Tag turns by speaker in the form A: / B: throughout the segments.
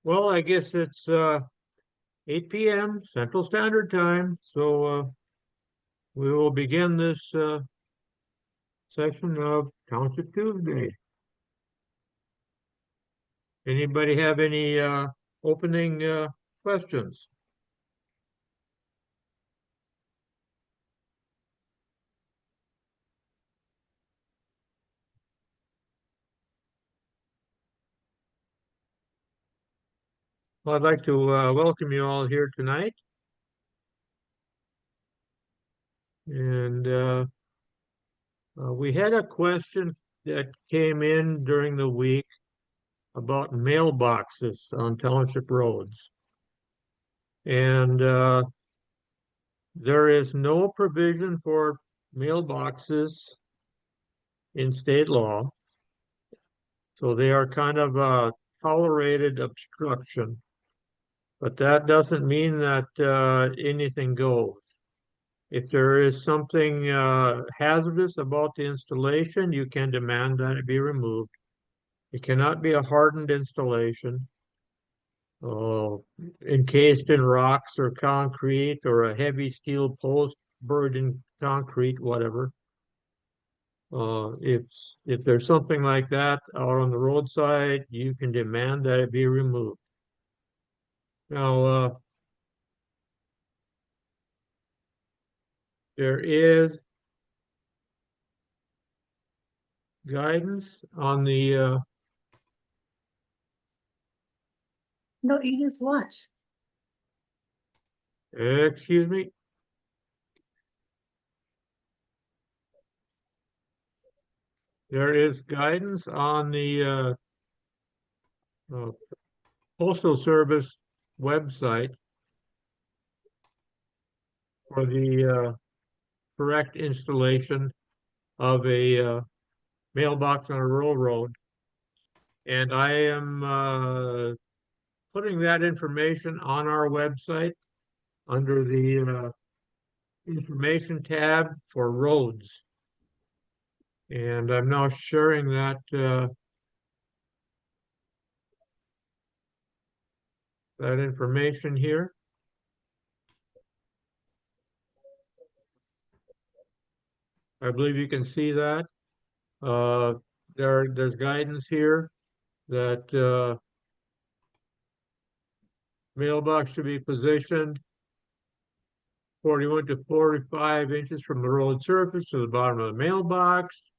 A: Well, I guess it's 8 p.m. Central Standard Time, so we will begin this session of Township Tuesday. Anybody have any opening questions? Well, I'd like to welcome you all here tonight, and we had a question that came in during the week about mailboxes on township roads. And there is no provision for mailboxes in state law. So they are kind of a tolerated obstruction. But that doesn't mean that anything goes. If there is something hazardous about the installation, you can demand that it be removed. It cannot be a hardened installation, uh, encased in rocks or concrete or a heavy steel post buried in concrete, whatever. If there's something like that out on the roadside, you can demand that it be removed. Now, there is guidance on the
B: No, you just watch.
A: excuse me. There is guidance on the Postal Service website for the correct installation of a mailbox on a rural road. And I am putting that information on our website under the information tab for roads. And I'm now sharing that information here. I believe you can see that. There's guidance here that mailbox should be positioned 41 to 45 inches from the road surface to the bottom of the mailbox.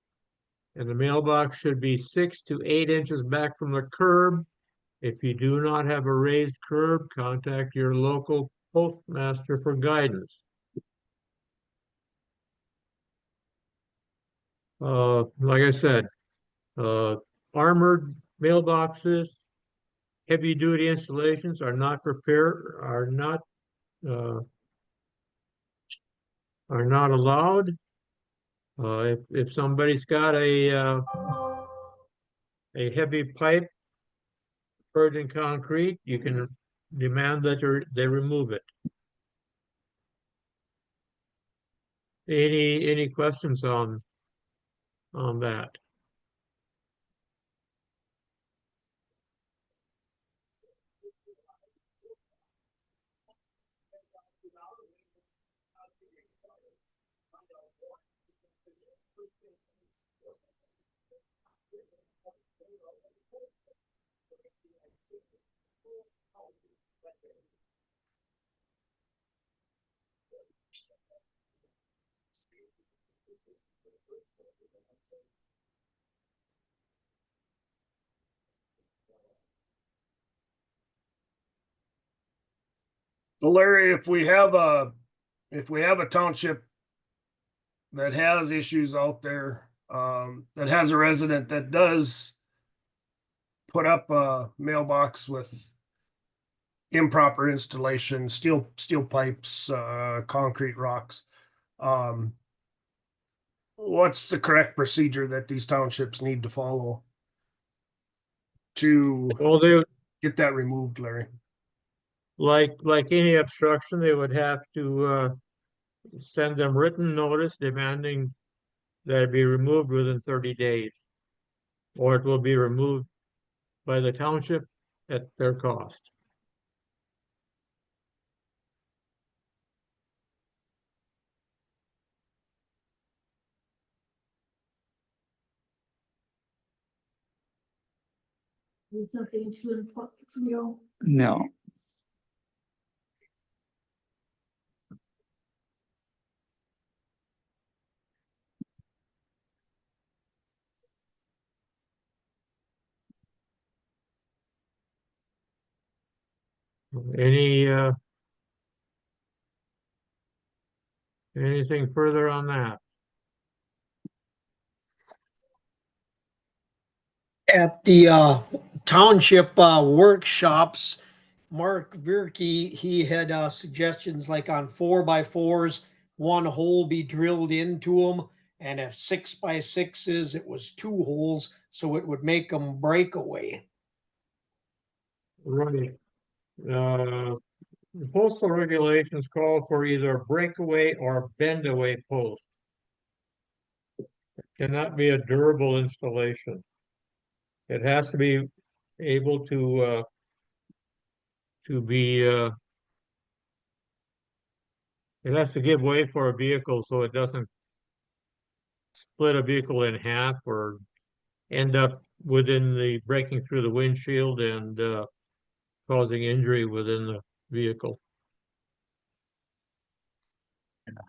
A: And the mailbox should be 6 to 8 inches back from the curb. If you do not have a raised curb, contact your local postmaster for guidance. Like I said, armored mailboxes, heavy duty installations uh, are not allowed. If somebody's got a heavy pipe buried in concrete, you can demand that they remove it. Any questions on that?
C: Well, Larry, if we have a township that has issues out there, that has a resident that does put up a mailbox with improper installation, steel pipes, concrete rocks, what's the correct procedure that these townships need to follow to
A: Well, they
C: get that removed, Larry?
A: like any obstruction, they would have to send them written notice demanding that it be removed within 30 days, or it will be removed by the township at their cost.
B: There's nothing too important for you.
D: No.
A: Any, anything further on that?
E: At the township workshops, Mark Virke, he had suggestions like on 4x4s, one hole be drilled into them. And if 6x6s, it was two holes, so it would make them breakaway.
A: Right. The postal regulations call for either breakaway or bend away post. It cannot be a durable installation. It has to be able to be, it has to give way for a vehicle so it doesn't split a vehicle in half or end up within the breaking through the windshield and causing injury within the vehicle.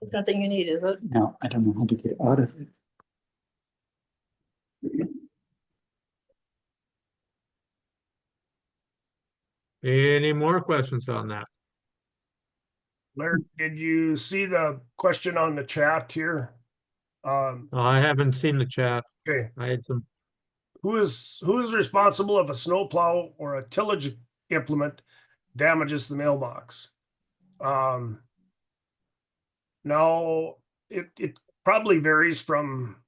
B: It's nothing you need, is it?
D: No, I don't know how to get out of it.
A: Any more questions on that?
C: Larry, did you see the question on the chat here?
A: I haven't seen the chat.
C: Okay,
A: I had some,
C: who is responsible if a snowplow or a tillage implement damages the mailbox? Now it probably varies from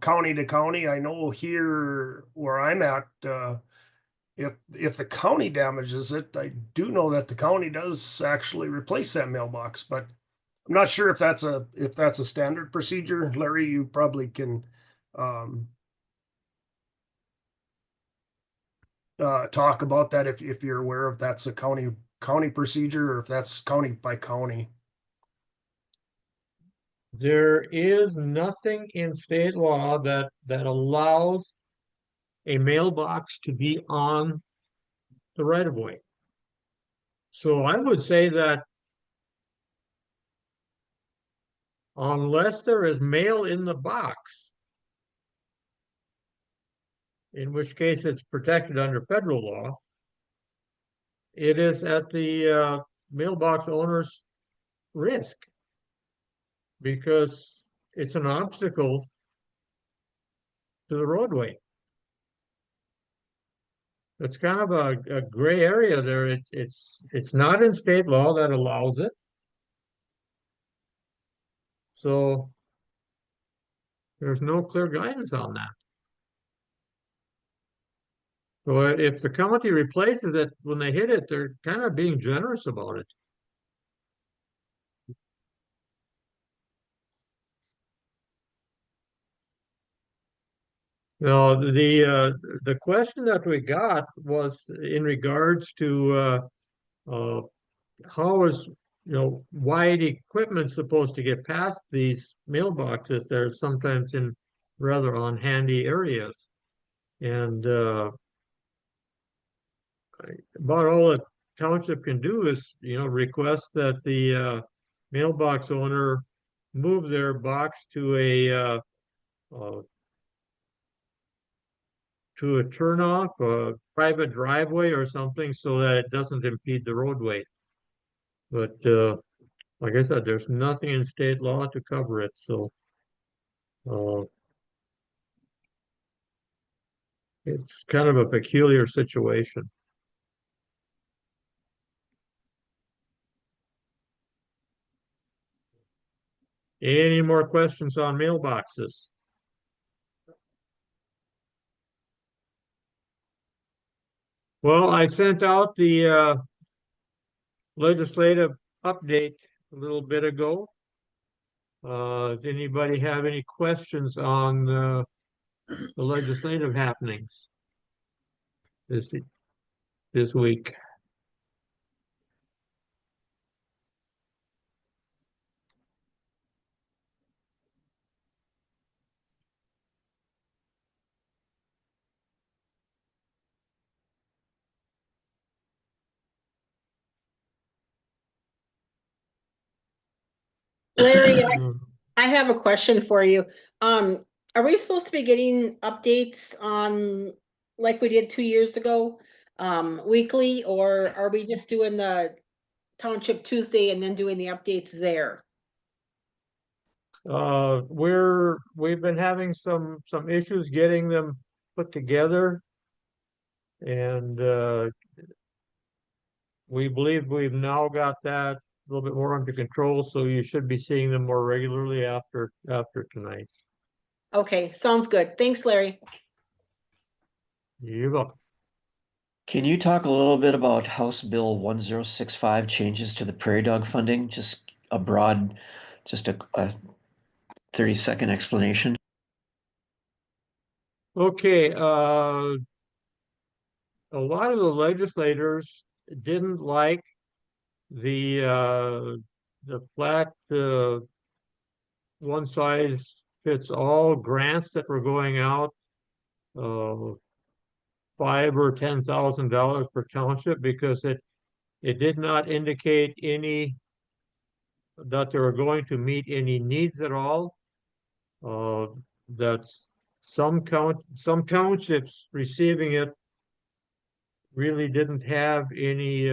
C: county to county. I know here where I'm at, if the county damages it, I do know that the county does actually replace that mailbox, but I'm not sure if that's a standard procedure. Larry, you probably can talk about that if you're aware if that's a county procedure or if that's county by county.
A: there is nothing in state law that allows a mailbox to be on the right of way. So I would say that unless there is mail in the box, in which case it's protected under federal law, it is at the mailbox owner's risk because it's an obstacle to the roadway. It's kind of a gray area there. It's not in state law that allows it. So there's no clear guidance on that. So if the county replaces it when they hit it, they're kind of being generous about it. Now, the question that we got was in regards to how is wide equipment supposed to get past these mailboxes that are sometimes in rather unhandy areas, and about all the township can do is request that the mailbox owner move their box to a turnoff, a private driveway or something so that it doesn't impede the roadway. But like I said, there's nothing in state law to cover it, so it's kind of a peculiar situation. Any more questions on mailboxes? Well, I sent out the legislative update a little bit ago. Does anybody have any questions on the legislative happenings? The this week.
F: Larry, I have a question for you. Are we supposed to be getting updates on, like we did 2 years ago, weekly, or are we just doing the Township Tuesday and then doing the updates there?
A: We've been having some issues getting them put together. And we believe we've now got that a little bit more under control, so you should be seeing them more regularly after tonight.
F: Okay, sounds good. Thanks, Larry.
A: You're welcome.
D: Can you talk a little bit about House Bill 1065 changes to the prairie dog funding? Just a broad, just a 30-second explanation.
A: Okay, a lot of the legislators didn't like the flat one size fits all grants that were going out, $5,000 or $10,000 per township, because it did not indicate that they were going to meet any needs at all. That's some townships receiving it really didn't have any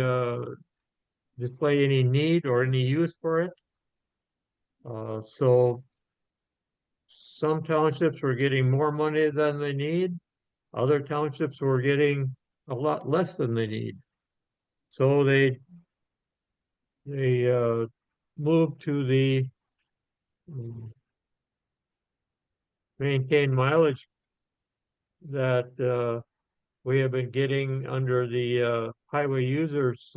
A: display any need or any use for it. So some townships were getting more money than they need. Other townships were getting a lot less than they need. So they moved to the maintain mileage that we have been getting under the highway users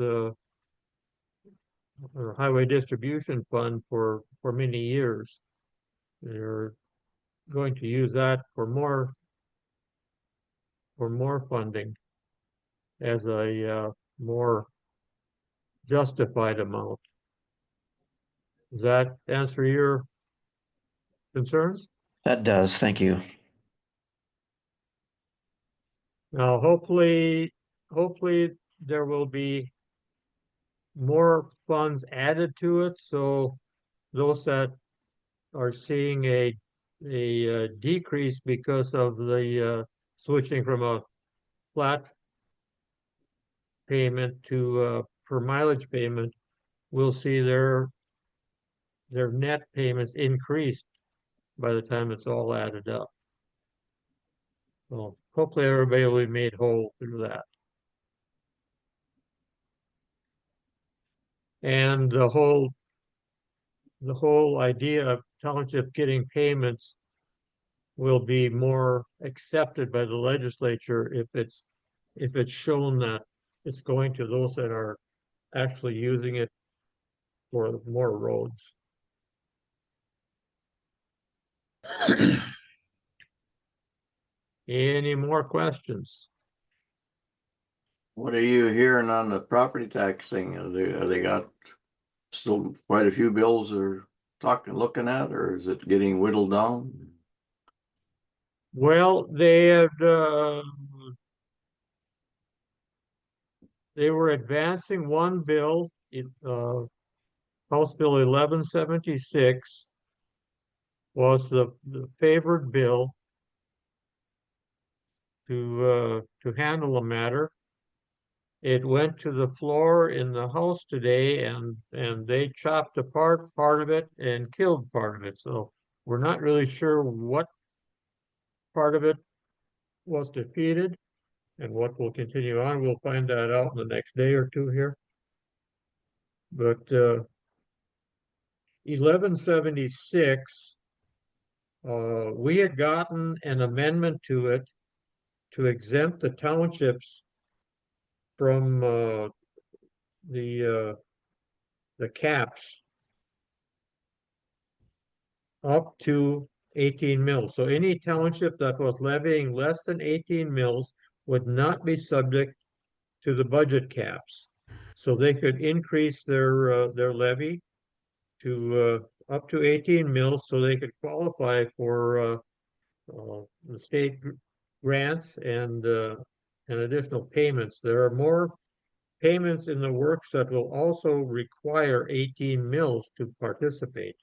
A: or highway distribution fund for many years. They're going to use that for more funding as a more justified amount. Does that answer your concerns?
D: That does, thank you.
A: Now, hopefully there will be more funds added to it, so those that are seeing a decrease because of the switching from a flat payment to per mileage payment will see their net payments increased by the time it's all added up. So hopefully everybody will be made whole through that. And the whole idea of township getting payments will be more accepted by the legislature if it's shown that it's going to those that are actually using it for more roads. Any more questions?
G: What are you hearing on the property tax thing? Have they got still quite a few bills they're looking at, or is it getting whittled down?
A: Well, they were advancing one bill, House Bill 1176 was the favored bill to handle the matter. It went to the floor in the House today, and they chopped apart part of it and killed part of it. So we're not really sure what part of it was defeated and what will continue on. We'll find that out in the next day or two here. But 1176, we had gotten an amendment to it to exempt the townships from the caps up to 18 mills. So any township that was levying less than 18 mills would not be subject to the budget caps. So they could increase their levy to up to 18 mils, so they could qualify for the state grants and additional payments. There are more payments in the works that will also require 18 mils to participate.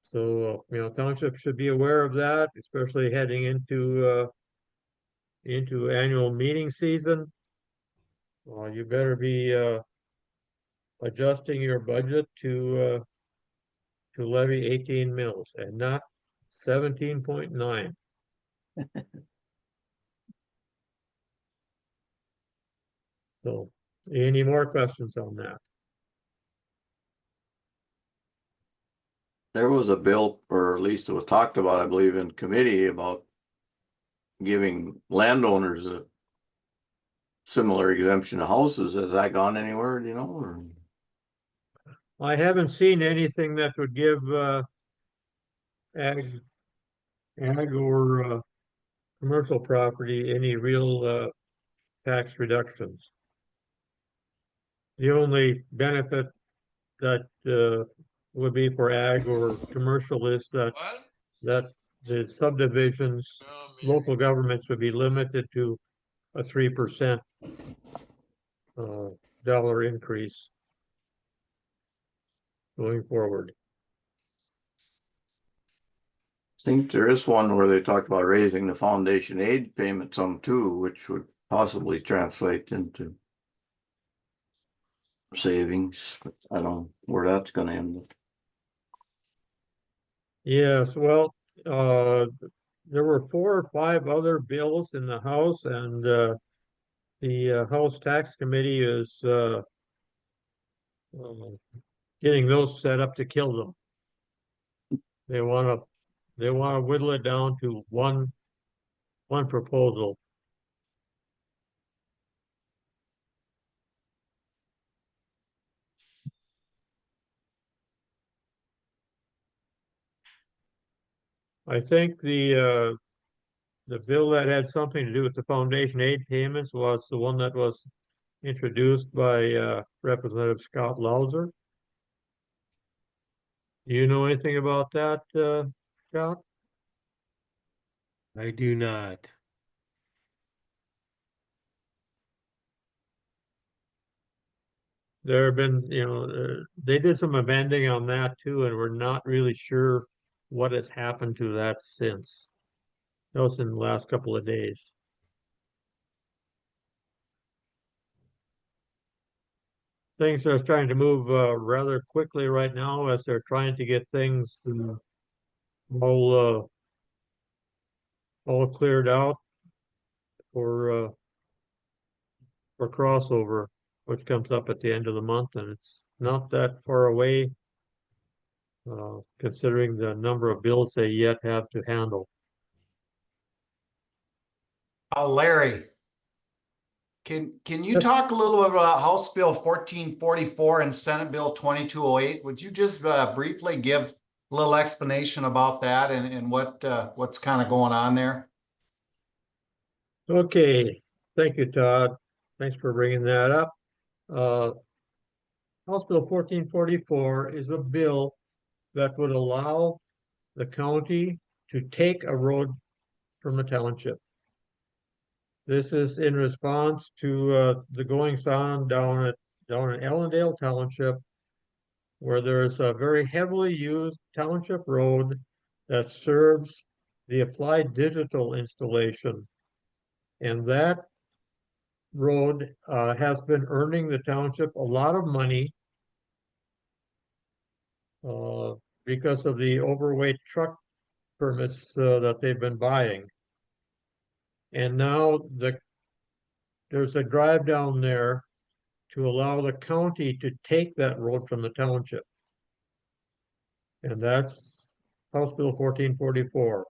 A: So, township should be aware of that, especially heading into annual meeting season. You better be adjusting your budget to levy 18 mils and not 17.9. So, any more questions on that?
G: There was a bill, or at least it was talked about, I believe, in committee about giving landowners a similar exemption to houses. Has that gone anywhere, do you know, or?
A: I haven't seen anything that would give ag or commercial property any real tax reductions. The only benefit that would be for ag or commercial is that the subdivisions, local governments would be limited to a 3% dollar increase going forward.
G: I think there is one where they talked about raising the foundation aid payment some too, which would possibly translate into savings, but I don't know where that's gonna end up.
A: Yes, well, there were 4 or 5 other bills in the House, and the House Tax Committee is getting those set up to kill them. They want to whittle it down to one proposal. I think the bill that had something to do with the foundation aid payments was the one that was introduced by Representative Scott Lauser. Do you know anything about that, Scott?
H: I do not.
A: There have been, they did some amending on that too, and we're not really sure what has happened to that since. That was in the last couple of days. Things are starting to move rather quickly right now as they're trying to get things all cleared out for crossover, which comes up at the end of the month, and it's not that far away, considering the number of bills they yet have to handle.
I: Larry, can you
A: Yes.
I: talk a little bit about House Bill 1444 and Senate Bill 2208? Would you just briefly give a little explanation about that and what's kind of going on there?
A: Okay, thank you, Todd. Thanks for bringing that up. House Bill 1444 is a bill that would allow the county to take a road from a township. This is in response to the goings on down in Ellendale Township, where there is a very heavily used township road that serves the Applied Digital installation. And that road has been earning the township a lot of money because of the overweight truck permits that they've been buying. And now there's a drive down there to allow the county to take that road from the township. And that's House Bill 1444.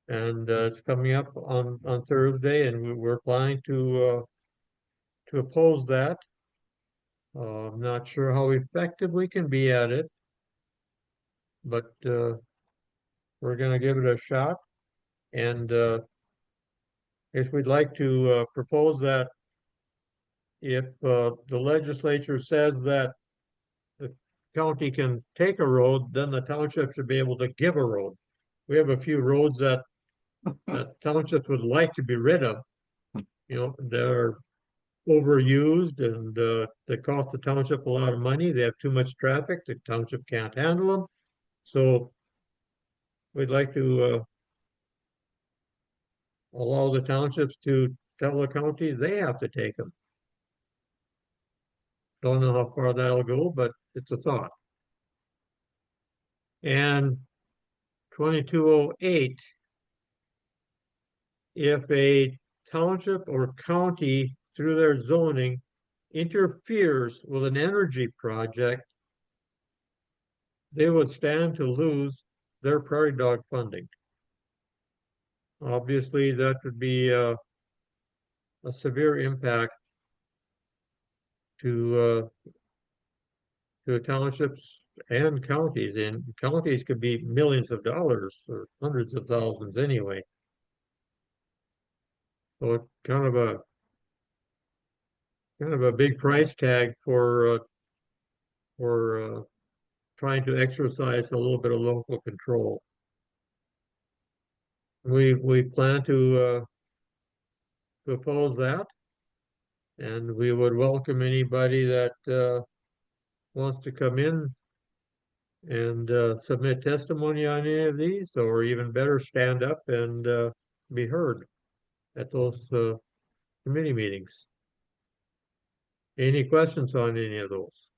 A: And it's coming up on Thursday, and we're planning to oppose that. I'm not sure how effective we can be at it, but we're going to give it a shot. And Guess we'd like to propose that if the legislature says that the county can take a road, then the township should be able to give a road. We have a few roads that townships would like to be rid of. You know, they're overused and they cost the township a lot of money. They have too much traffic. The township can't handle them. So we'd like to allow the townships to tell the county they have to take them. Don't know how far that'll go, but it's a thought. And 2208, if a township or county through their zoning interferes with an energy project, they would stand to lose their prairie dog funding. Obviously, that would be a severe impact to townships and counties, and counties could be millions of dollars or hundreds of thousands anyway. So it's kind of a big price tag for trying to exercise a little bit of local control. We plan to oppose that, and we would welcome anybody that wants to come in and submit testimony on any of these, or even better, stand up and be heard at those committee meetings. Any questions on any of those?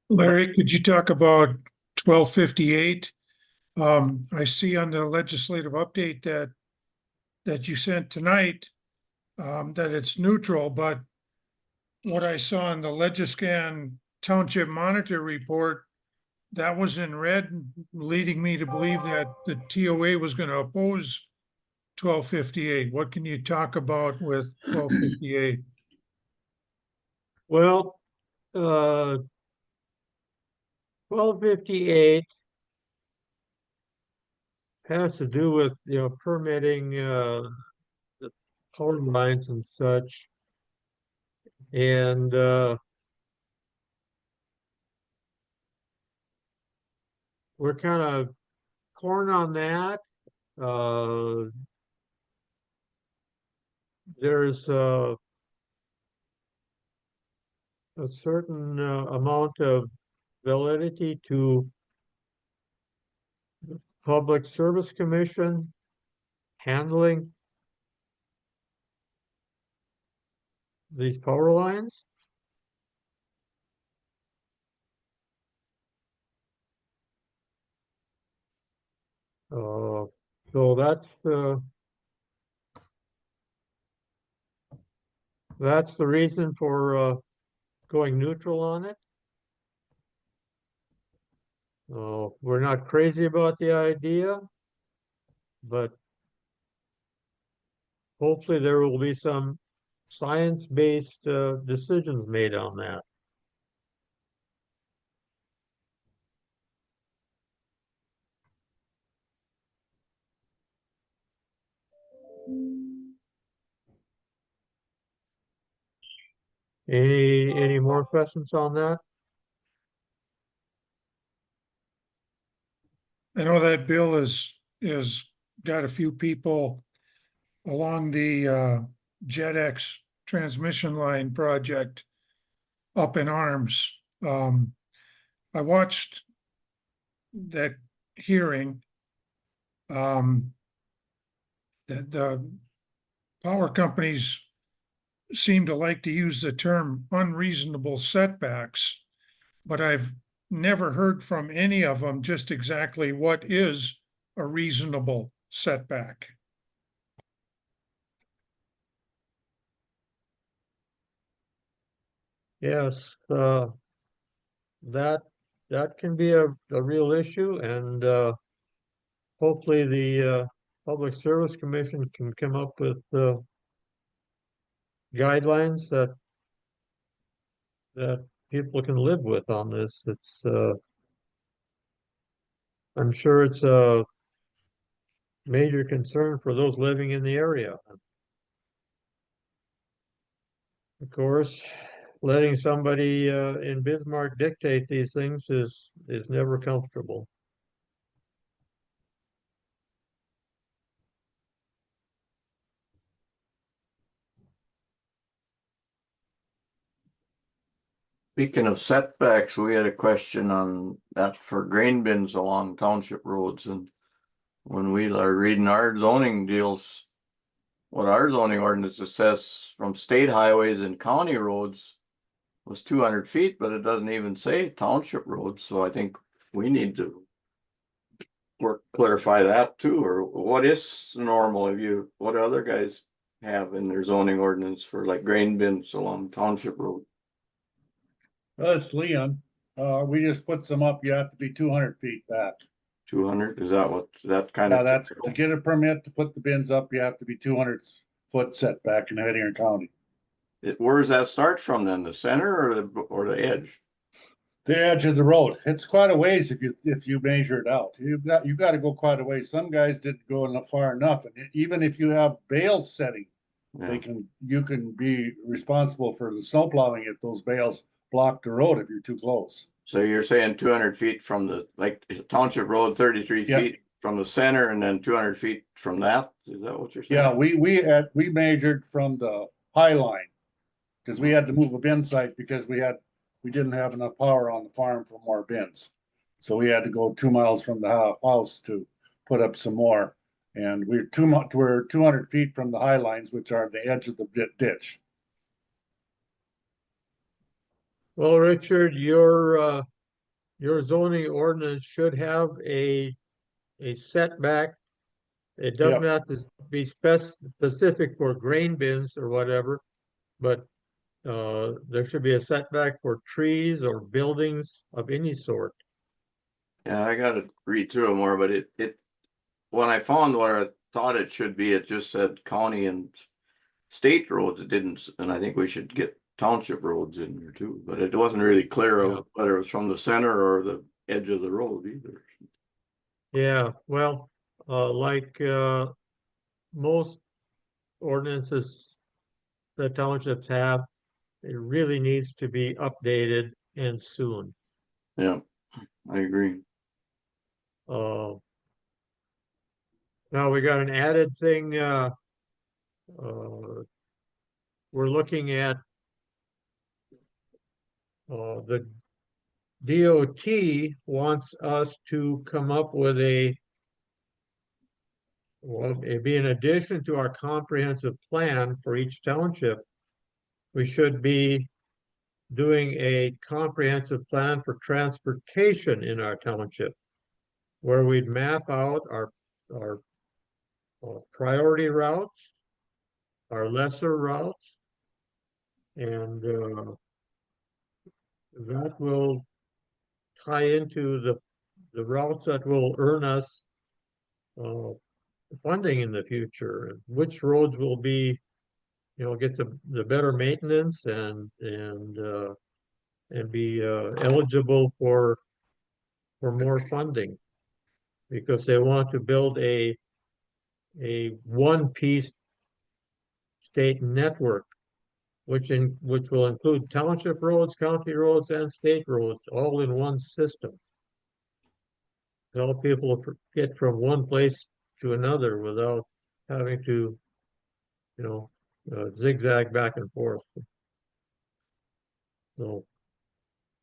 H: Larry, could you talk about 1258? I see on the legislative update that you sent tonight, that it's neutral, but what I saw in the Legiscan Township Monitor report, that was in red, leading me to believe that the TOA was going to oppose 1258. What can you talk about with 1258?
A: Well, 1258 has to do with, permitting the power lines and such. And we're kind of torn on that. There's a certain amount of validity to the Public Service Commission handling these power lines. So that's the reason for going neutral on it. We're not crazy about the idea, but hopefully there will be some science-based decisions made on that. Any more questions on that?
H: I know that bill is got a few people along the JetX transmission line project up in arms. I watched that hearing. The power companies seem to like to use the term unreasonable setbacks, but I've never heard from any of them just exactly what is a reasonable setback.
A: Yes, that can be a real issue, and hopefully the Public Service Commission can come up with guidelines that people can live with on this. I'm sure it's a major concern for those living in the area. Of course, letting somebody in Bismarck dictate these things is never comfortable.
G: Speaking of setbacks, we had a question on that for grain bins along township roads, and when we are reading our zoning deals, what our zoning ordinance says from state highways and county roads was 200 feet, but it doesn't even say township roads, so I think we need to clarify that too, or what is normal what do other guys have in their zoning ordinance for like grain bins along township road?
J: It's Leon. We just put some up, you have to be 200 feet back.
G: 200, is that kind
J: Yeah,
G: of
J: that's,
G: typical?
J: to get a permit to put the bins up, you have to be 200 foot setback in Headingham County.
G: Where does that start from then? The center or the edge?
J: The edge of the road. It's quite a ways if you measure it out. You got to go quite a ways. Some guys didn't go enough far enough. And even if you have bales setting,
G: Yeah.
J: you can be responsible for the snow plowing if those bales block the road if you're too close.
G: So you're saying 200 feet from the, like township road, 33
J: Yeah.
G: feet from the center and then 200 feet from that? Is that what you're saying?
J: Yeah, we measured from the high line. Because we had to move a bin site because we didn't have enough power on the farm for more bins. So we had to go 2 miles from the house to put up some more. And we're 200 feet from the high lines, which are the edge of the ditch.
A: Well, Richard, your zoning ordinance should have a setback. It doesn't have to be specific for grain bins or whatever, but there should be a setback for trees or buildings of any sort.
G: Yeah, I gotta read through it more, but when I found where I thought it should be, it just said county and state roads. It didn't, and I think we should get township roads in there too, but it wasn't really clear
A: Yeah.
G: whether it was from the center or the edge of the road either.
A: Yeah, well, like most ordinances that townships have, it really needs to be updated and soon.
G: Yeah, I agree.
A: Now we got an added thing, we're looking at the DOT wants us to come up with it'd be in addition to our comprehensive plan for each township, we should be doing a comprehensive plan for transportation in our township, where we'd map out our priority routes, our lesser routes, and that will tie into the routes that will earn us funding in the future, and which roads will be, get the better maintenance and be eligible for more funding, because they want to build a one-piece state network, which will include township roads, county roads, and state roads, all in one system. Help people get from one place to another without having to, zigzag back and forth. So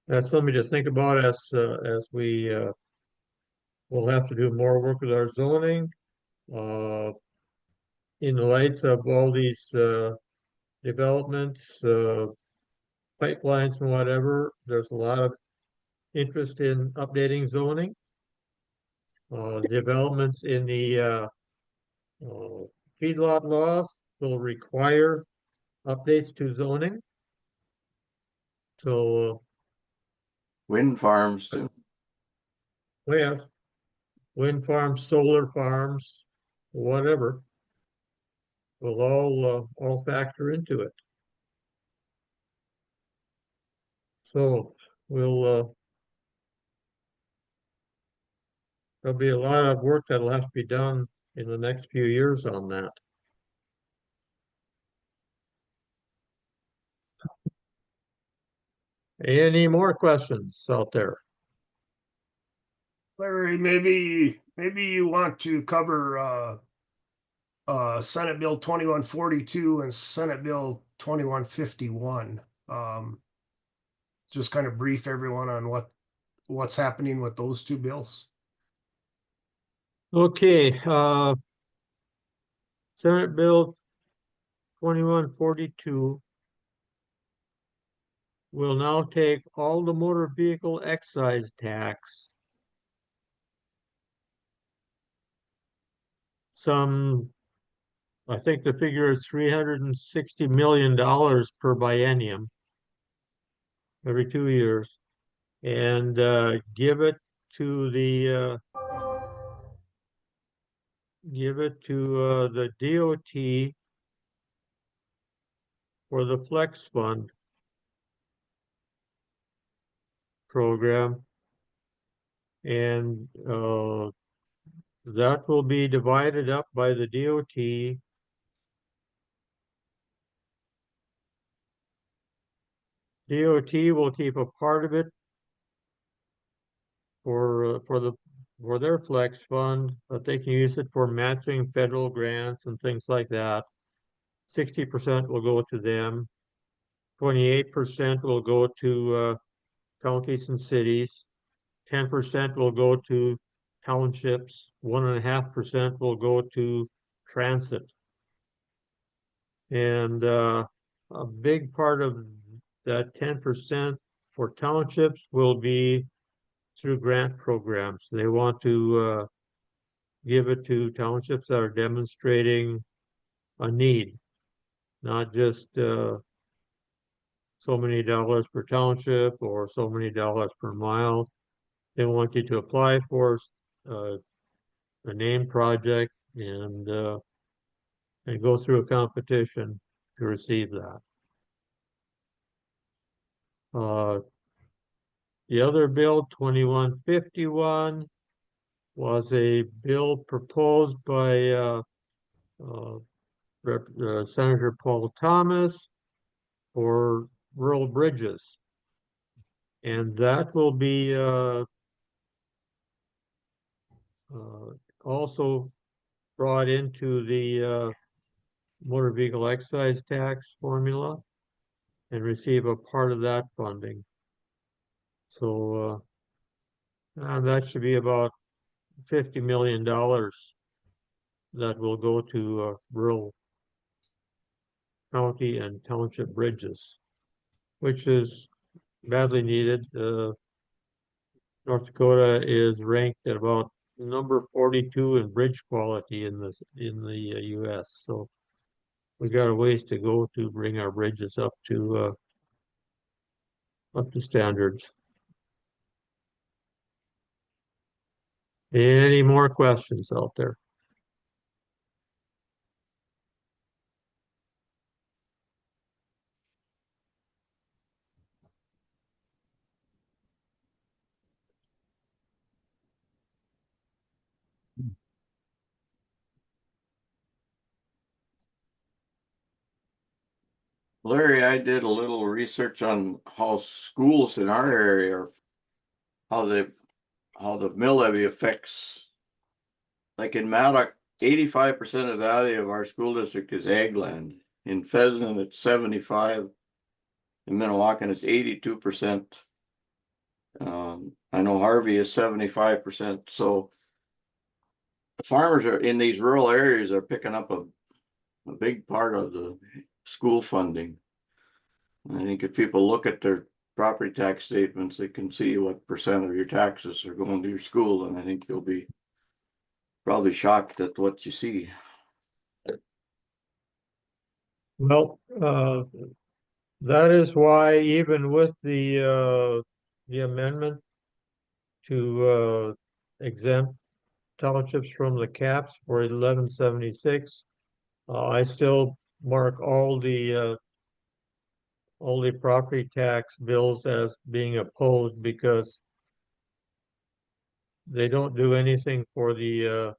A: that's something to think about as we will have to do more work with our zoning. In the lights of all these developments, pipelines and whatever, there's a lot of interest in updating zoning. Developments in the feedlot laws will require updates to zoning. So,
G: Wind farms too.
A: yes, wind farms, solar farms, whatever, will all factor into it. So we'll, there'll be a lot of work that'll have to be done in the next few years on that. Any more questions out there?
C: Larry, maybe you want to cover Senate Bill 2142 and Senate Bill 2151. Just kind of brief everyone on what's happening with those two bills.
A: Okay, Senate Bill 2142 will now take all the motor vehicle excise tax, I think the figure is $360 million per biennium, every 2 years, and give it to the DOT for the Flex Fund program, and that will be divided up by the DOT. DOT will keep a part of it for their Flex Fund, but they can use it for matching federal grants and things like that. 60% will go to them. 28% will go to counties and cities. 10% will go to townships. 1.5% will go to transit. And a big part of that 10% for townships will be through grant programs. They want to give it to townships that are demonstrating a need, not just so many dollars per township or so many dollars per mile. They want you to apply for a name project and go through a competition to receive that. The other bill, 2151, was a bill proposed by Senator Paul Thomas for rural bridges. And that will be also brought into the motor vehicle excise tax formula and receive a part of that funding. So that should be about $50 million that will go to rural county and township bridges, which is badly needed. North Dakota is ranked at about number 42 in bridge quality in the U.S. So we got a ways to go to bring our bridges up to standards. Any more questions out there?
G: Larry, I did a little research on how schools in our area are, how the mill levy affects. Like in Maddock, 85% of the value of our school district is ag land. In Pheasant, it's 75. In Minnewacan, it's 82%. I know Harvey is 75%. So the farmers are in these rural areas are picking up a big part of the school funding. I think if people look at their property tax statements, they can see what percent of your taxes are going to your school, and I think you'll be probably shocked at what you see.
A: Well, that is why even with the amendment to exempt townships from the caps for 1176, I still mark all the all the property tax bills as being opposed because they don't do anything for the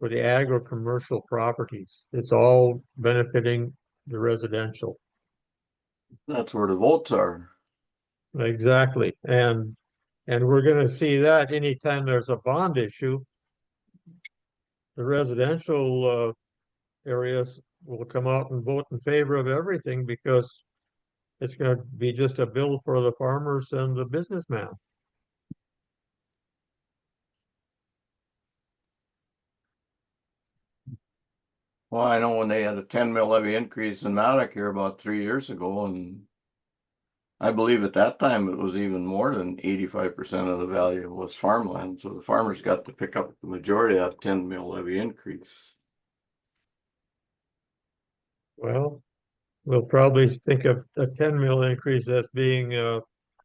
A: agro-commercial properties. It's all benefiting the residential.
G: That's where the votes are.
A: Exactly. And we're gonna see that anytime there's a bond issue, the residential areas will come out and vote in favor of everything because it's gonna be just a bill for the farmers and the businessman.
G: Well, I know when they had a 10 mil levy increase in Maddox here about 3 years ago, and I believe at that time it was even more than 85% of the value was farmland. So the farmers got to pick up the majority of that 10 mil levy increase.
A: Well, we'll probably think of a 10 mil increase as being the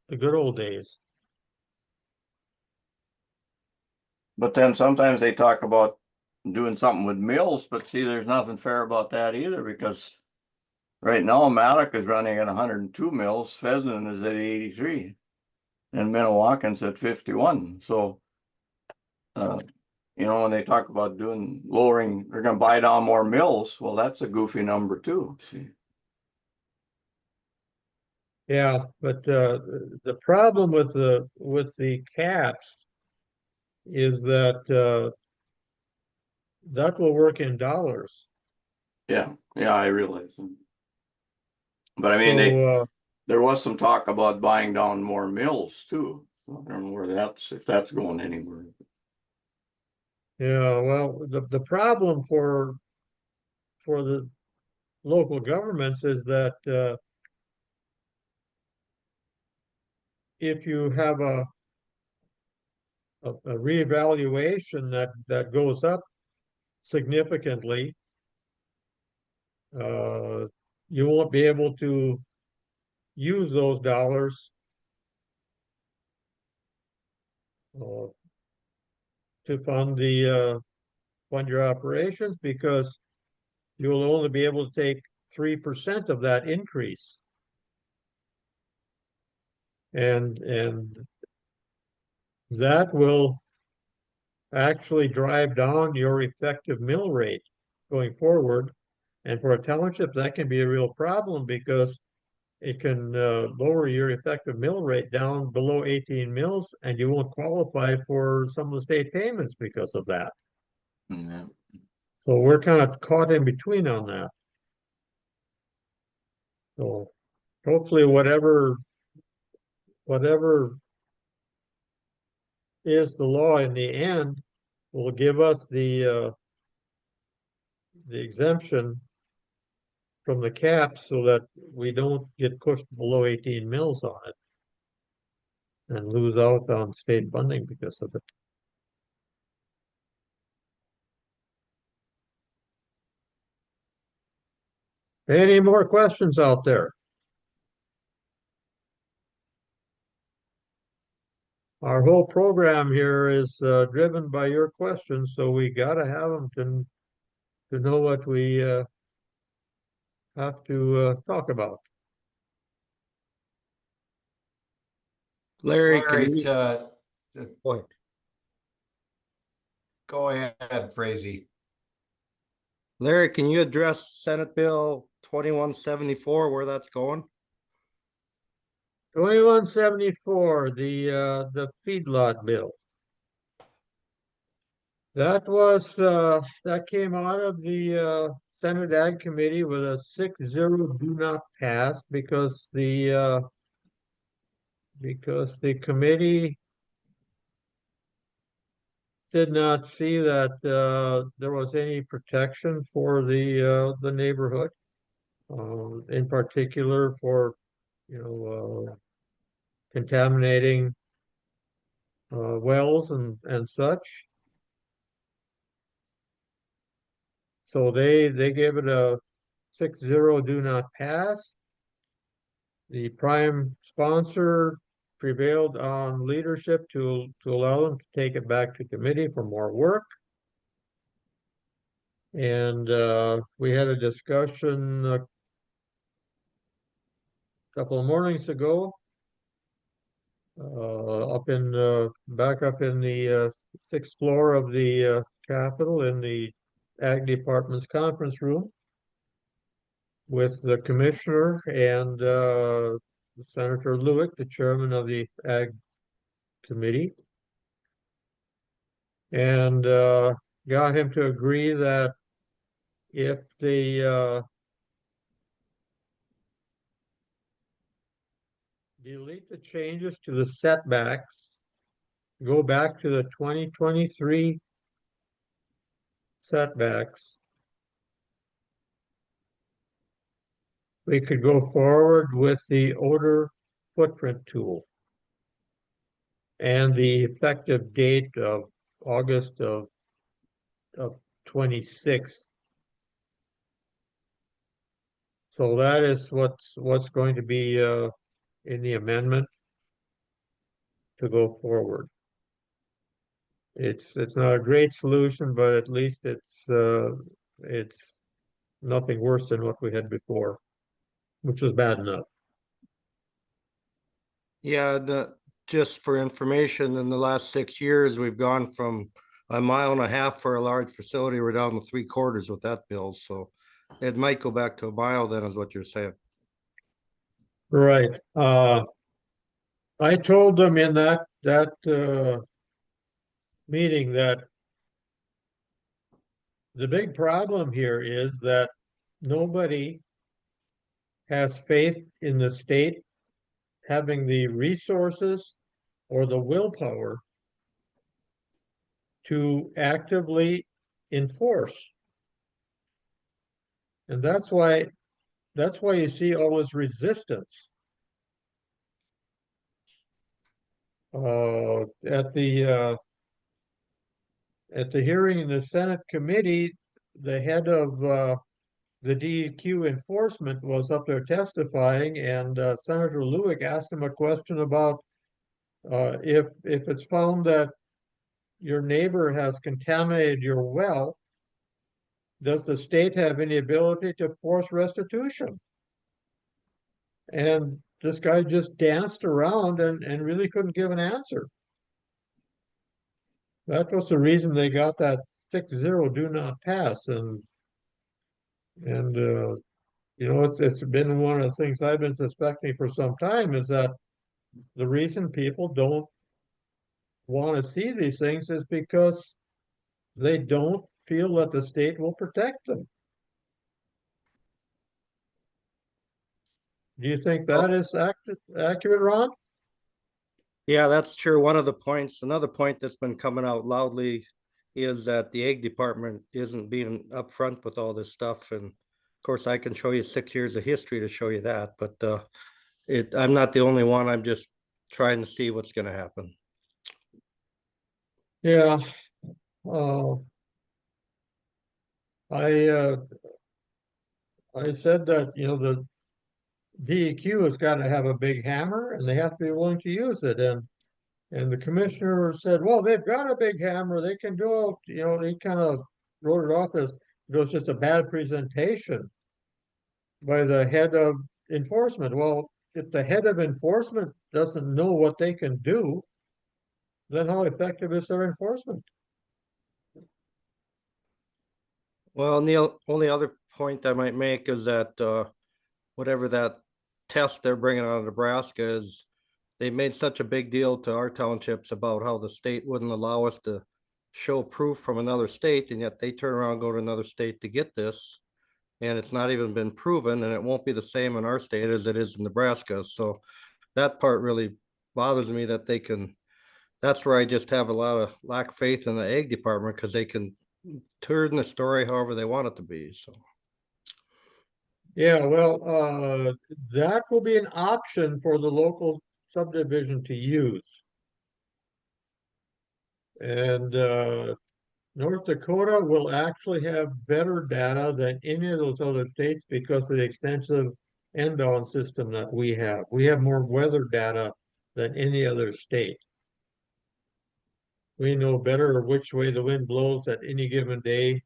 A: good old days.
G: But then sometimes they talk about doing something with mills, but see, there's nothing fair about that either because right now Maddox is running at 102 mills, Pheasant is at 83, and Minnewakan's at 51. So, when they talk about lowering, they're going to buy down more mills. Well, that's a goofy number too. See.
A: Yeah, but the problem with the caps is that that will work in dollars.
G: Yeah, I realize. But I mean, there was some talk about buying down more mills too. I don't know if that's going anywhere.
A: Yeah, well, the problem for the local governments is that if you have a reevaluation that goes up significantly, you won't be able to use those dollars to fund your operations because you will only be able to take 3% of that increase. And that will actually drive down your effective mill rate going forward. And for a township, that can be a real problem because it can lower your effective mill rate down below 18 mills, and you won't qualify for some of the state payments because of that.
G: Yeah.
A: So we're kind of caught in between on that. So hopefully whatever is the law in the end will give us the exemption from the caps so that we don't get pushed below 18 mills on it and lose out on state funding because of it. Any more questions out there? Our whole program here is driven by your questions, so we gotta have them to know what we have to talk about.
E: Larry,
I: Larry,
E: go ahead.
I: go ahead, Frazee.
E: Larry, can you address Senate Bill 2174, where that's going?
A: 2174, the feedlot bill. That came out of the Senate Ag Committee with a 6-0 do not pass because the committee did not see that there was any protection for the neighborhood, in particular for contaminating wells and such. So they gave it a 6-0 do not pass. The prime sponsor prevailed on leadership to allow them to take it back to committee for more work. And we had a discussion couple of mornings ago. Back up in the 6th floor of the Capitol in the Ag Department's conference room with the commissioner and Senator Lewick, the chairman of the Ag Committee, and got him to agree that if they delete the changes to the setbacks, go back to the 2023 setbacks, we could go forward with the odor footprint tool. And the effective date of August of 26th. So that is what's going to be in the amendment to go forward. It's not a great solution, but at least it's nothing worse than what we had before, which was bad enough.
K: Yeah, just for information, in the last 6 years, we've gone from 1.5 miles for a large facility. We're down to 3/4 with that bill. So it might go back to 1 mile then, is what you're saying.
A: Right. I told them in that meeting that the big problem here is that nobody has faith in the state having the resources or the willpower to actively enforce. And that's why you see all this resistance. At the hearing in the Senate committee, the head of the DEQ enforcement was up there testifying, and Senator Lewick asked him a question about if it's found that your neighbor has contaminated your well, does the state have any ability to force restitution? And this guy just danced around and really couldn't give an answer. That was the reason they got that 6-0 do not pass. And you know, it's been one of the things I've been suspecting for some time, is that the reason people don't want to see these things is because they don't feel that the state will protect them. Do you think that is accurate, Ron?
K: Yeah, that's true. One of the points, another point that's been coming out loudly is that the Ag Department isn't being upfront with all this stuff. And of course, I can show you 6 years of history to show you that, but I'm not the only one. I'm just trying to see what's going to happen.
A: Yeah. I said that, you know, the DEQ has got to have a big hammer and they have to be willing to use it. And the commissioner said, well, they've got a big hammer. They can do it. You know, he kind of wrote it off as it was just a bad presentation by the head of enforcement. Well, if the head of enforcement doesn't know what they can do, then how effective is their enforcement?
K: Well, and the only other point I might make is that whatever that test they're bringing out of Nebraska is, they made such a big deal to our townships about how the state wouldn't allow us to show proof from another state, and yet they turn around and go to another state to get this. And it's not even been proven, and it won't be the same in our state as it is in Nebraska. So that part really bothers me, that they can, that's where I just have a lot of lack of faith in the Ag Department, because they can turn the story however they want it to be. So
A: Yeah, well, that will be an option for the local subdivision to use. And North Dakota will actually have better data than any of those other states because of the extensive end-on system that we have. We have more weather data than any other state. We know better which way the wind blows at any given day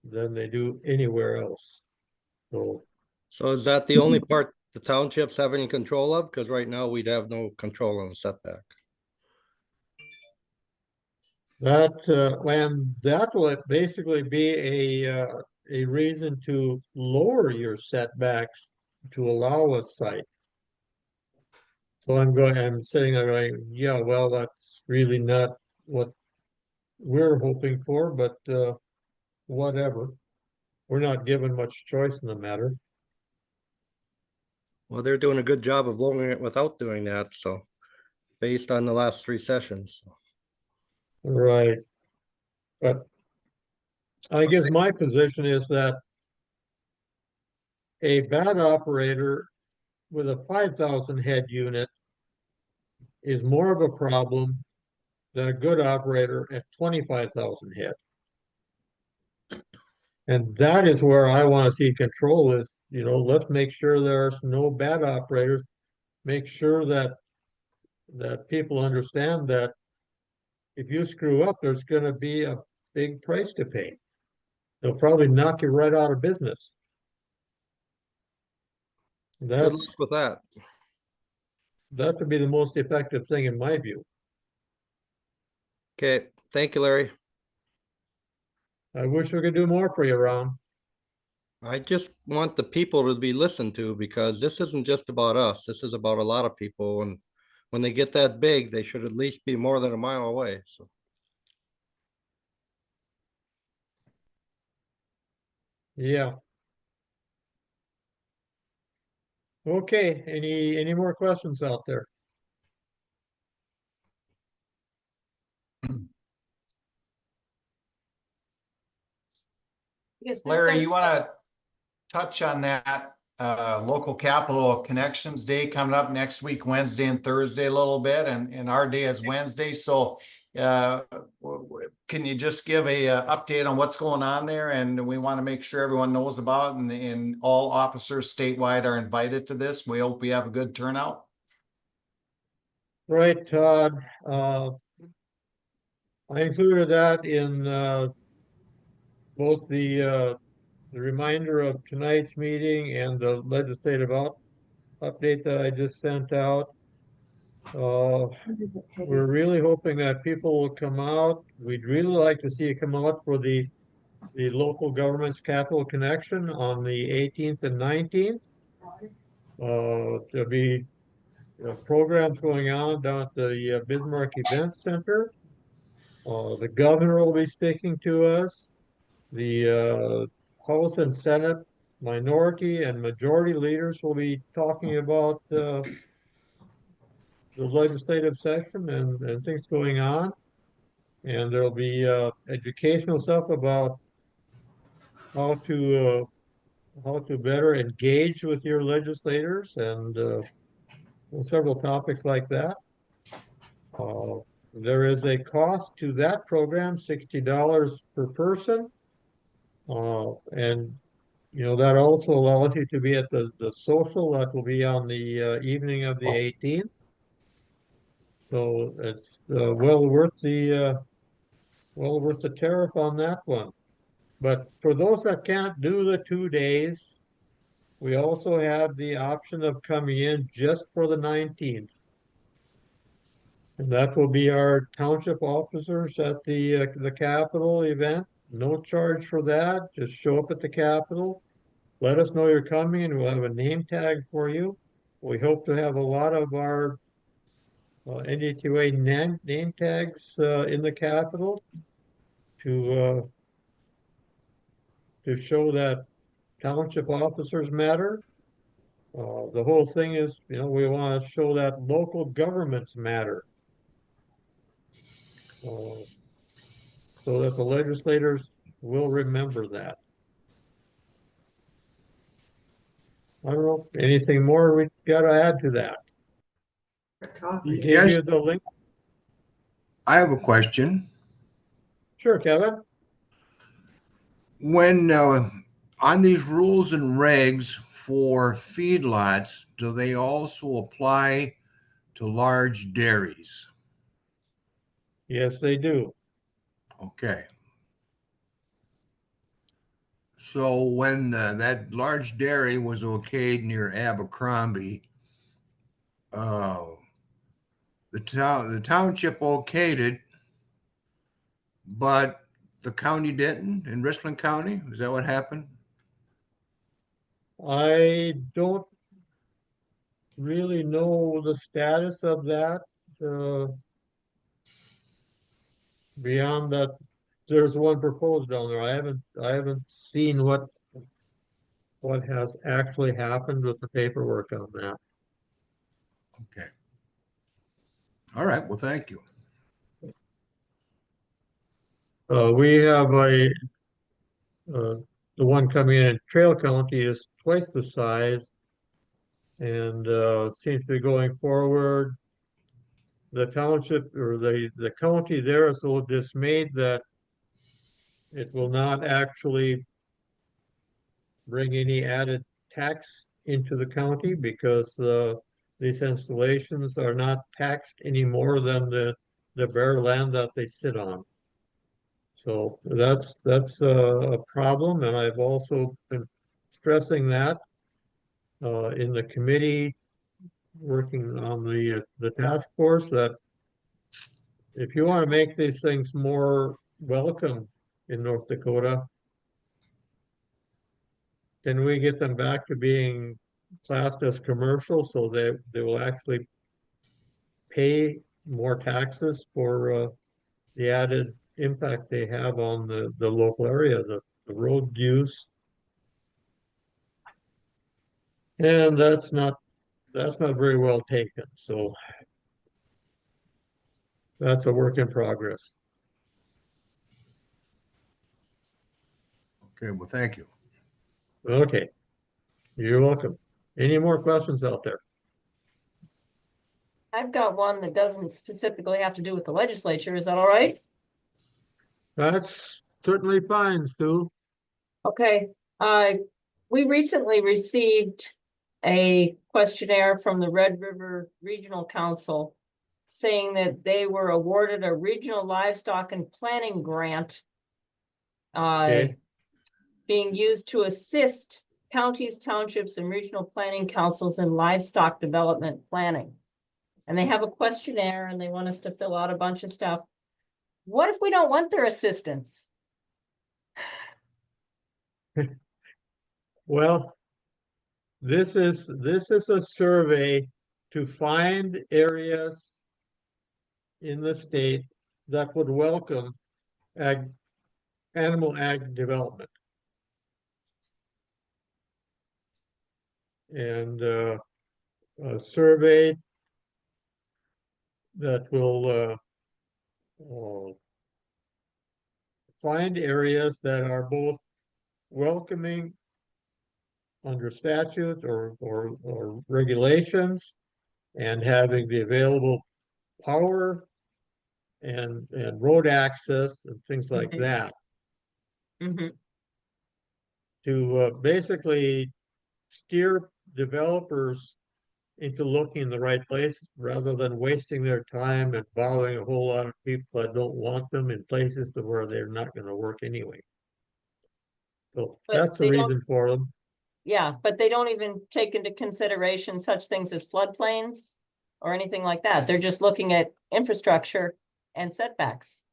A: than they do anywhere else. So
K: is that the only part the townships have any control of? Because right now we'd have no control on the setback.
A: That will basically be a reason to lower your setbacks to allow a site. So I'm sitting there going, yeah, well, that's really not what we're hoping for, but whatever. We're not given much choice in the matter.
K: Well, they're doing a good job of lowering it without doing that, so based on the last 3 sessions.
A: Right. But I guess my position is that a bad operator with a 5,000 head unit is more of a problem than a good operator at 25,000 head. And that is where I want to see control is, let's make sure there's no bad operators. Make sure that people understand that if you screw up, there's going to be a big price to pay. They'll probably knock you right out of business.
K: Good luck with that.
A: That would be the most effective thing in my view.
K: Okay, thank you, Larry.
A: I wish we could do more for you, Ron.
K: I just want the people to be listened to because this isn't just about us. This is about a lot of people. And when they get that big, they should at least be more than a mile away. So.
A: Yeah. Okay, any more questions out there?
I: Larry, you want to touch on that local capital connections day coming up next week, Wednesday and Thursday a little bit, and our day is Wednesday. So can you just give a update on what's going on there? And we want to make sure everyone knows about it, and all officers statewide are invited to this. We hope we have a good turnout.
A: Right, Todd. I included that in both the reminder of tonight's meeting and the legislative update that I just sent out. We're really hoping that people will come out. We'd really like to see you come out for the local government's capital connection on the 18th and 19th. There'll be programs going on down at the Bismarck Event Center. The governor will be speaking to us. The House and Senate minority and majority leaders will be talking about the legislative session and things going on. And there'll be educational stuff about how to better engage with your legislators and several topics like that. There is a cost to that program, $60 per person. And that also allows you to be at the social that will be on the evening of the 18th. So it's well worth the tariff on that one. But for those that can't do the 2 days, we also have the option of coming in just for the 19th. And that will be our township officers at the Capitol event. No charge for that. Just show up at the Capitol. Let us know you're coming and we'll have a name tag for you. We hope to have a lot of our NDTUA name tags in the Capitol to show that township officers matter. The whole thing is, we want to show that local governments matter. So that the legislators will remember that. I don't know, anything more we got to add to that? We gave
L: Yes,
A: you the link.
L: I have a question.
A: Sure, Kevin.
L: When on these rules and regs for feedlots, do they also apply to large dairies?
A: Yes, they do.
L: Okay. So when that large dairy was okayed near Abercrombie, uh, the township okayed it, but the county didn't in Richland County. Is that what happened?
A: I don't really know the status of that. Beyond that, there's one proposed down there. I haven't seen what has actually happened with the paperwork on that.
L: Okay. All right. Well, thank you.
A: We have the one coming in Trail County is twice the size and seems to be going forward. The township or the county there is a little dismayed that it will not actually bring any added tax into the county because these installations are not taxed any more than the bare land that they sit on. So that's a problem, and I've also been stressing that in the committee working on the task force that if you want to make these things more welcome in North Dakota, can we get them back to being classed as commercial so they will actually pay more taxes for the added impact they have on the local area, the road use. And that's not very well taken. So that's a work in progress.
L: Okay. Well, thank you.
A: Okay, you're welcome. Any more questions out there?
B: I've got one that doesn't specifically have to do with the legislature. Is that all right?
A: That's certainly fine, Stu.
B: Okay, we recently received a questionnaire from the Red River Regional Council saying that they were awarded a regional livestock and planning grant
A: Okay.
B: being used to assist counties, townships, and regional planning councils in livestock development planning. And they have a questionnaire and they want us to fill out a bunch of stuff. What if we don't want their assistance?
A: Well, this is a survey to find areas in the state that would welcome animal ag development. And a survey that will find areas that are both welcoming under statutes or regulations and having the available power and road access and things like
B: Mhm.
A: that
B: Mm-hmm.
A: to basically steer developers into looking in the right place rather than wasting their time and bothering a whole lot of people that don't want them in places to where they're not going to work anyway. So
B: But
A: that's the
B: they don't,
A: reason for them.
B: yeah, but they don't even take into consideration such things as floodplains or anything like that. They're just looking at infrastructure and setbacks.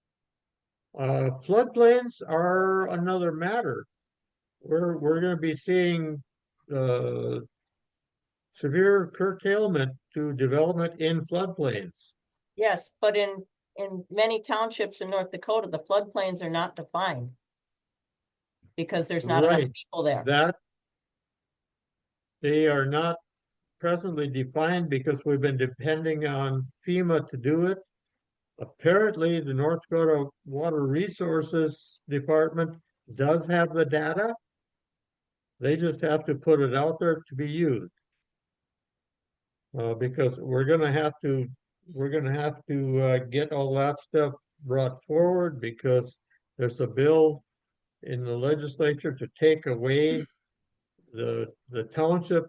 A: Floodplains are another matter. We're going to be seeing severe curtailment to development in floodplains.
B: Yes, but in many townships in North Dakota, the floodplains are not defined because there's not enough
A: Right.
B: people there.
A: That they are not presently defined because we've been depending on FEMA to do it. Apparently, the North Dakota Water Resources Department does have the data. They just have to put it out there to be used. Because we're gonna have to get all that stuff brought forward because there's a bill in the legislature to take away the township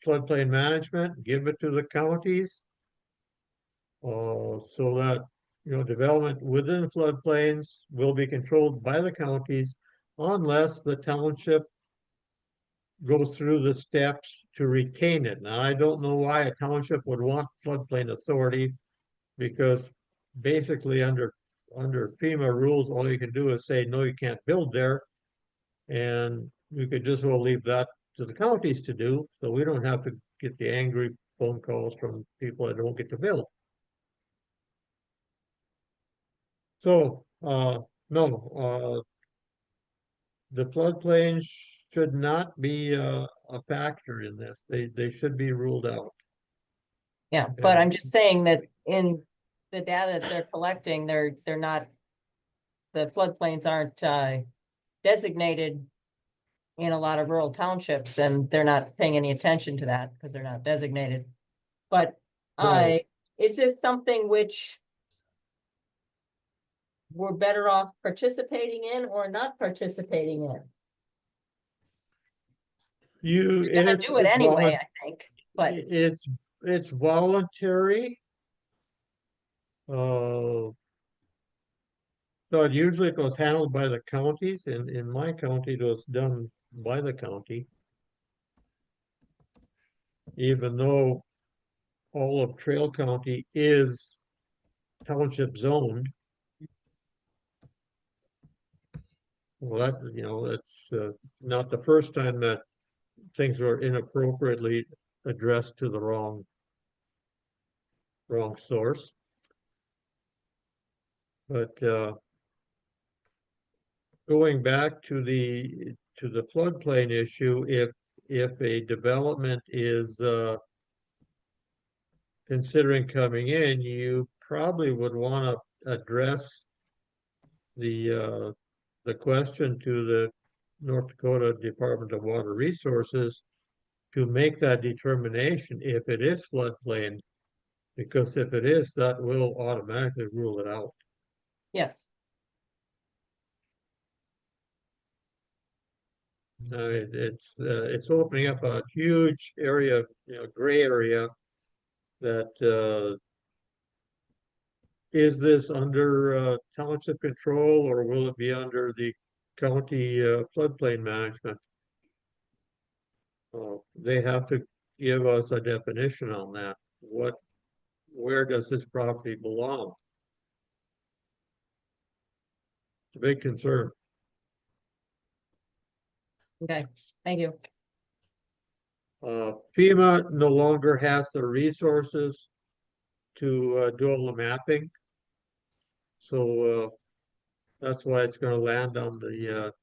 A: floodplain management, give it to the counties. So that development within floodplains will be controlled by the counties unless the township goes through the steps to retain it. Now, I don't know why a township would want floodplain authority, because basically under FEMA rules, all you can do is say, no, you can't build there. And we could just well leave that to the counties to do, so we don't have to get the angry phone calls from people that don't get to build. So, no, the floodplains should not be a factor in this. They should be ruled out.
B: Yeah, but I'm
A: And-
B: just saying that in the data that they're collecting, they're not, the floodplains aren't designated in a lot of rural townships, and they're not paying any attention to that because they're not designated. But
A: Right.
B: is this something which we're better off participating in or not participating in?
A: You,
B: We're gonna do it anyway, I think, but
A: it's voluntary. So usually it was handled by the counties. In my county, it was done by the county. Even though all of Trail County is township zoned. Well, that's not the first time that things were inappropriately addressed to the wrong source. But going back to the floodplain issue, if a development is considering coming in, you probably would want to address the question to the North Dakota Department of Water Resources to make that determination if it is floodplain, because if it is, that will automatically rule it out.
B: yes.
A: It's opening up a huge area, gray area that is this under township control, or will it be under the county floodplain management? They have to give us a definition on that. Where does this property belong? It's a big concern.
B: Okay, thank you.
A: FEMA no longer has the resources to do all the mapping. So that's why it's going to land on the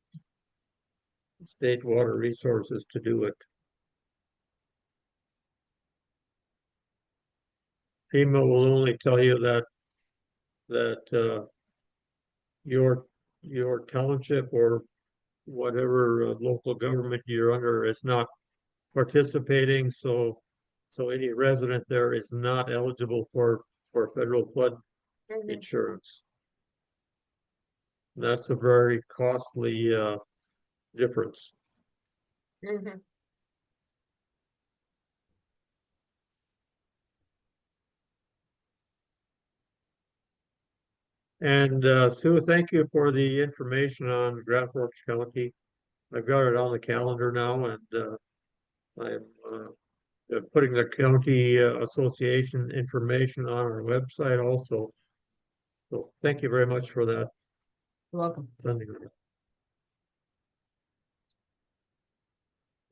A: state water resources to do it. FEMA will only tell you that your township or whatever local government you're under is not participating, so any resident there is not eligible for federal flood insurance. That's a very costly difference.
B: Mhm.
A: And Sue, thank you for the information on Grand Forks County. I've got it on the calendar now, and I'm putting the county association information on our website also. So thank you very much for that.
B: You're welcome.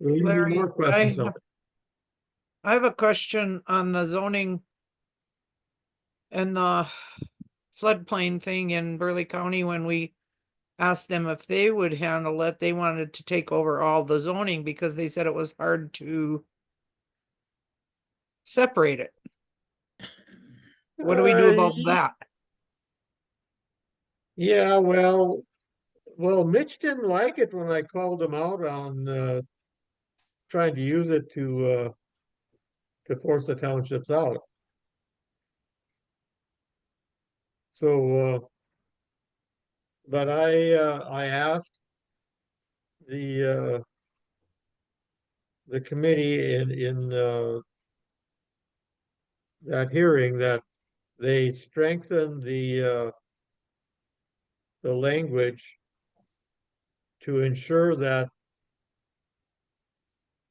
A: Any
M: Larry,
A: more questions?
M: I have a question on the zoning and the floodplain thing in Burley County. When we asked them if they would handle it, they wanted to take over all the zoning because they said it was hard to separate it. What do we do about that?
A: Yeah, well, Mitch didn't like it when I called him out on trying to use it to force the townships out. So, but I asked the committee in that hearing that they strengthen the language to ensure that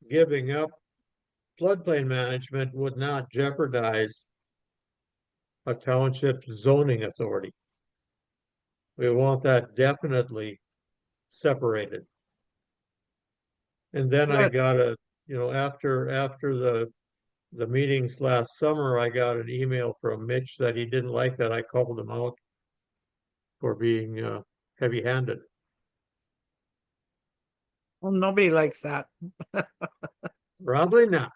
A: giving up floodplain management would not jeopardize a township zoning authority. We want that definitely separated. And then I
M: But-
A: got after the meetings last summer, I got an email from Mitch that he didn't like that I called him out for being heavy-handed.
M: Well, nobody likes that.
A: Probably not.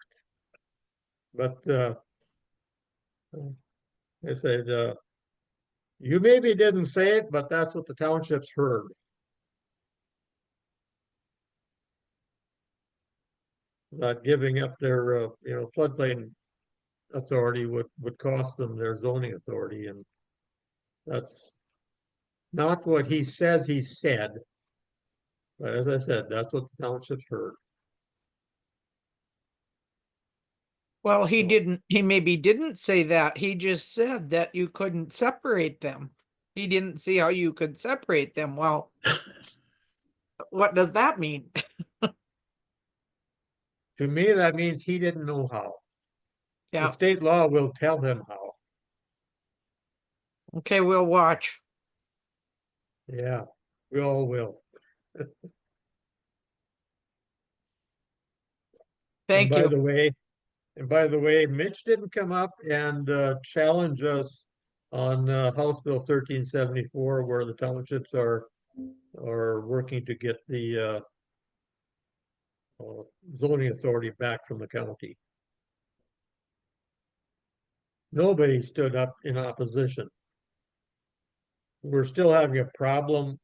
A: But I said, you maybe didn't say it, but that's what the townships heard. That giving up their, floodplain authority would cost them their zoning authority, and that's not what he says he said. But as I said, that's what the townships heard.
M: Well, he
A: So-
M: didn't, he maybe didn't say that. He just said that you couldn't separate them. He didn't see how you could separate them. Well, what does that mean?
A: To me, that means he didn't know how. The
M: Yeah,
A: state law will tell him how.
M: okay, we'll watch.
A: Yeah, we all will.
M: Thank
A: By
M: you.
A: the way, Mitch didn't come up and challenge us on House Bill 1374, where the townships are working to get the zoning authority back from the county. Nobody stood up in opposition. We're still having a problem,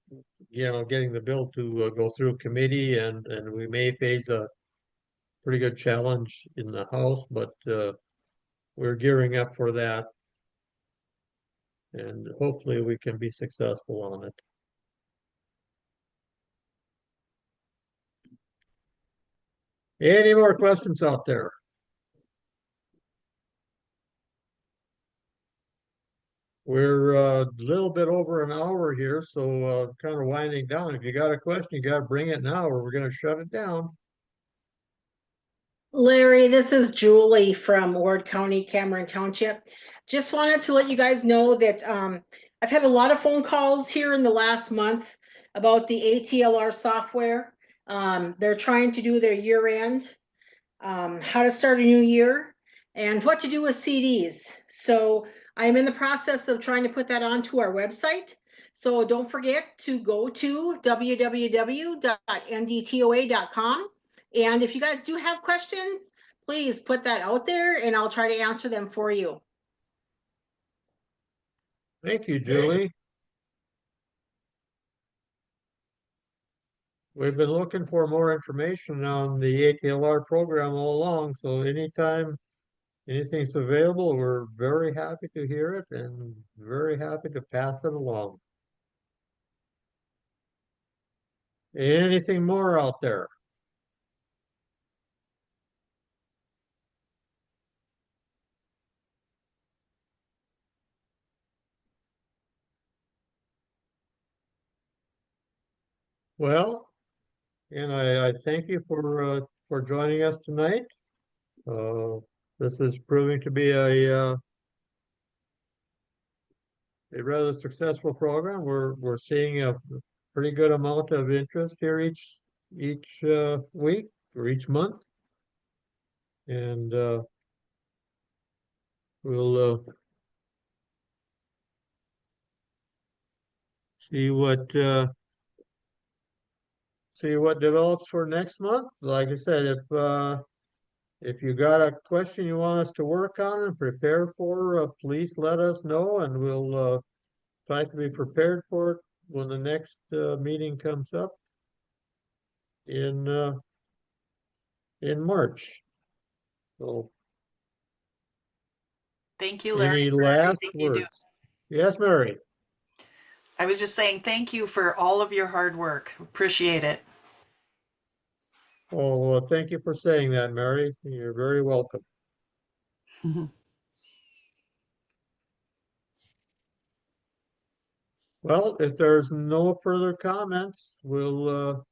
A: getting the bill to go through committee, and we may face a pretty good challenge in the House, but we're gearing up for that. And hopefully we can be successful on it. Any more questions out there? We're a little bit over an hour here, so kind of winding down. If you got a question, you got to bring it now, or we're going to shut it down.
F: Larry, this is Julie from Ward County, Cameron Township. Just wanted to let you guys know that I've had a lot of phone calls here in the last month about the ATLR software. They're trying to do their year end, how to start a new year, and what to do with CDs. So I'm in the process of trying to put that onto our website. So don't forget to go to www.ndtoa.com. And if you guys do have questions, please put that out there and I'll try to answer them for you.
A: Thank you, Julie. We've been looking for more information on the ATLR program all along, so anytime anything's available, we're very happy to hear it and very happy to pass it along. Anything more out there? Well, and I thank you for joining us tonight. This is proving to be a rather successful program. We're seeing a pretty good amount of interest here each week or each month, and we'll see what develops for next month. Like I said, if you got a question you want us to work on and prepare for, please let us know, and we'll try to be prepared for it when the next meeting comes up in March. So,
N: Thank you, Larry,
A: any
N: for
A: last
N: everything you do.
A: words? Yes, Mary.
N: I was just saying thank you for all of your hard work. Appreciate it.
A: Oh, well, thank you for saying that, Mary. You're very welcome. Well, if there's no further comments, we'll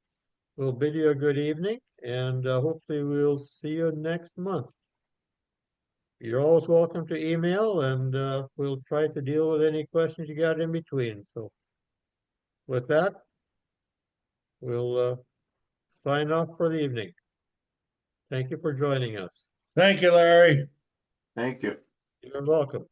A: bid you a good evening and hopefully we'll see you next month. You're always welcome to email and we'll try to deal with any questions you got in between. So with that, we'll sign off for the evening. Thank you for joining us.
J: Thank you, Larry.
G: Thank you.
A: You're welcome.